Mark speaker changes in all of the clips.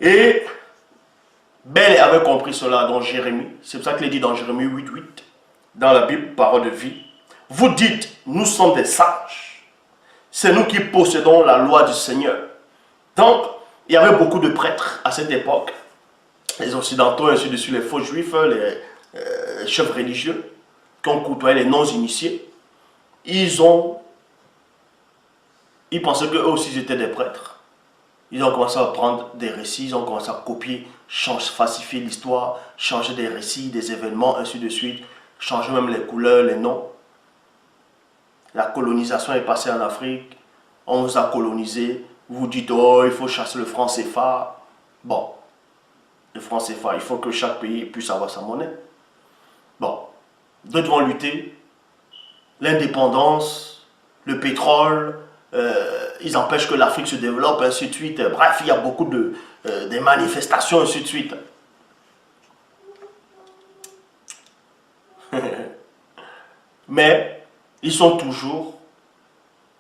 Speaker 1: Et Bel avait compris cela dans Jérémie. C'est pour ça qu'il est dit dans Jérémie 8:8, dans la Bible, parole de vie. Vous dites, nous sommes des sages. C'est nous qui possédons la loi du Seigneur. Donc, il y avait beaucoup de prêtres à cette époque. Les Occidentaux, ainsi de suite, les faux juifs, les chefs religieux, qui ont côtoyé les non-initiés. Ils pensaient qu'eux aussi étaient des prêtres. Ils ont commencé à prendre des récits, ils ont commencé à copier, falsifier l'histoire, changer des récits, des événements, ainsi de suite, changer même les couleurs, les noms. La colonisation est passée en Afrique, on vous a colonisé, vous dites, oh, il faut chasser le franc CFA. Bon, le franc CFA, il faut que chaque pays puisse avoir sa monnaie. Bon, d'autres vont lutter, l'indépendance, le pétrole, ils empêchent que l'Afrique se développe, ainsi de suite. Bref, il y a beaucoup de manifestations, ainsi de suite. Mais ils sont toujours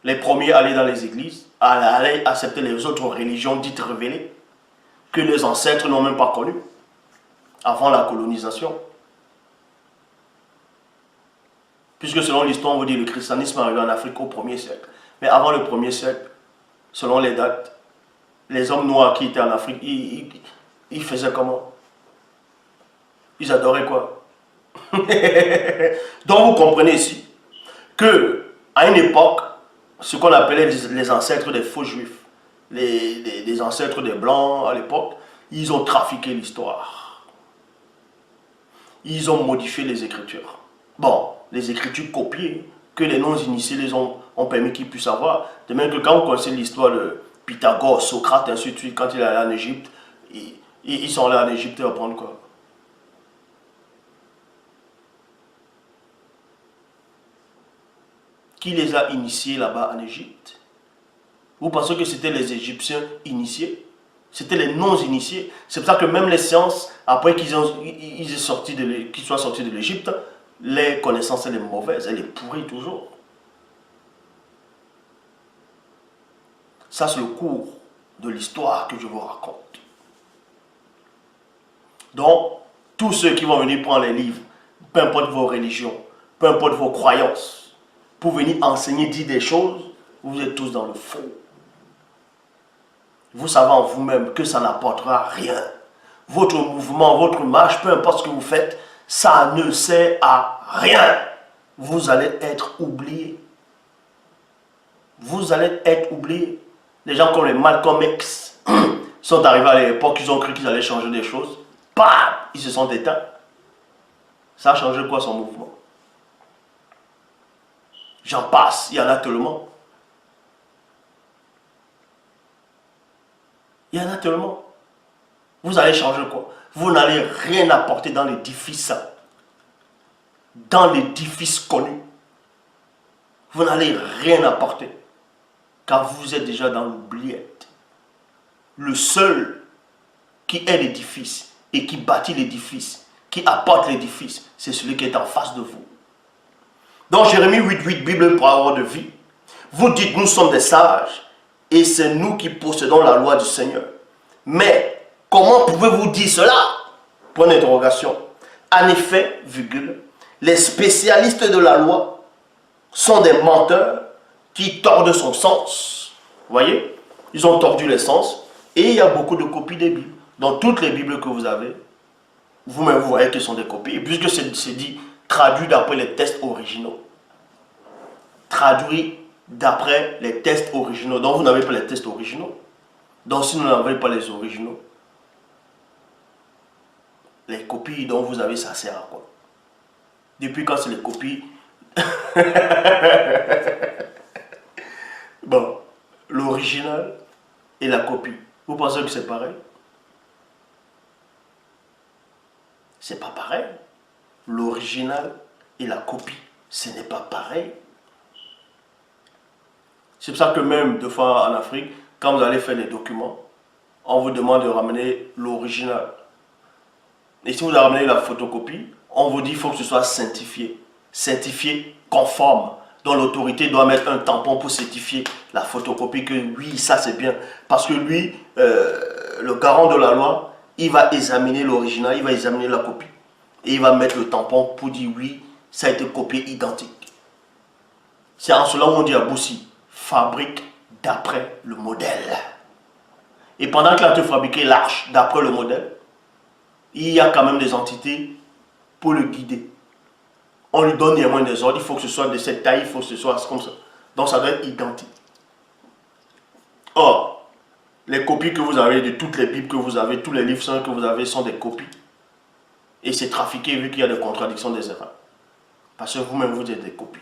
Speaker 1: les premiers à aller dans les églises, à aller accepter les autres religions dites révélées, que les ancêtres n'ont même pas connues, avant la colonisation. Puisque selon l'histoire, on vous dit que le christianisme est arrivé en Afrique au 1er siècle. Mais avant le 1er siècle, selon les dates, les hommes noirs qui étaient en Afrique, ils faisaient comment? Ils adoraient quoi? Donc vous comprenez ici que à une époque, ce qu'on appelait les ancêtres des faux juifs, les ancêtres des blancs à l'époque, ils ont trafiqué l'histoire. Ils ont modifié les écritures. Bon, les écritures copiées que les non-initiés les ont permis qu'ils puissent avoir. De même que quand vous connaissez l'histoire de Pythagore, Socrate, ainsi de suite, quand il est allé en Égypte, ils sont allés en Égypte apprendre quoi? Qui les a initiés là-bas en Égypte? Vous pensez que c'était les Égyptiens initiés? C'était les non-initiés. C'est pour ça que même les sciences, après qu'ils soient sortis de l'Égypte, les connaissances, elles sont mauvaises, elles sont pourries toujours. Ça, c'est le cours de l'histoire que je vous raconte. Donc, tous ceux qui vont venir prendre les livres, peu importe vos religions, peu importe vos croyances, pour venir enseigner, dire des choses, vous êtes tous dans le faux. Vous savez en vous-même que ça n'apportera rien. Votre mouvement, votre marche, peu importe ce que vous faites, ça ne sert à rien. Vous allez être oubliés. Vous allez être oubliés. Les gens comme les Malcolm X sont arrivés à l'époque, ils ont cru qu'ils allaient changer des choses. Bam! Ils se sont éteints. Ça a changé quoi son mouvement? J'en passe, il y en a tellement. Il y en a tellement. Vous allez changer quoi? Vous n'allez rien apporter dans l'édifice. Dans l'édifice connu. Vous n'allez rien apporter. Car vous êtes déjà dans l'oubliette. Le seul qui est l'édifice et qui bâtit l'édifice, qui apporte l'édifice, c'est celui qui est en face de vous. Dans Jérémie 8:8, Bible parole de vie, vous dites nous sommes des sages et c'est nous qui possédons la loi du Seigneur. Mais comment pouvez-vous dire cela? Point d'interrogation. En effet, virgule, les spécialistes de la loi sont des menteurs qui tordent son sens. Vous voyez? Ils ont tordu les sens et il y a beaucoup de copies des Bibles. Dans toutes les Bibles que vous avez, vous-même vous voyez que ce sont des copies. Et puisque c'est dit traduit d'après les textes originaux. Traduit d'après les textes originaux. Donc vous n'avez pas les textes originaux. Donc si vous n'avez pas les originaux, les copies dont vous avez, ça sert à quoi? Depuis quand c'est les copies? Bon, l'original et la copie. Vous pensez que c'est pareil? C'est pas pareil. L'original et la copie, ce n'est pas pareil. C'est pour ça que même deux fois en Afrique, quand vous allez faire des documents, on vous demande de ramener l'original. Et si vous ramenez la photocopie, on vous dit qu'il faut que ce soit certifié. Certifié conforme. Donc l'autorité doit mettre un tampon pour certifier la photocopie que oui, ça c'est bien. Parce que lui, le garant de la loi, il va examiner l'original, il va examiner la copie. Et il va mettre le tampon pour dire oui, ça a été copié identique. C'est en cela où on dit à Boussi, fabrique d'après le modèle. Et pendant qu'il a te fabriqué l'arche d'après le modèle, il y a quand même des entités pour le guider. On lui donne néanmoins des ordres, il faut que ce soit de cette taille, il faut que ce soit comme ça. Donc ça doit être identique. Or, les copies que vous avez de toutes les Bibles que vous avez, tous les livres saints que vous avez sont des copies. Et c'est trafiqué vu qu'il y a des contradictions, des erreurs. Parce que vous-même, vous êtes des copies.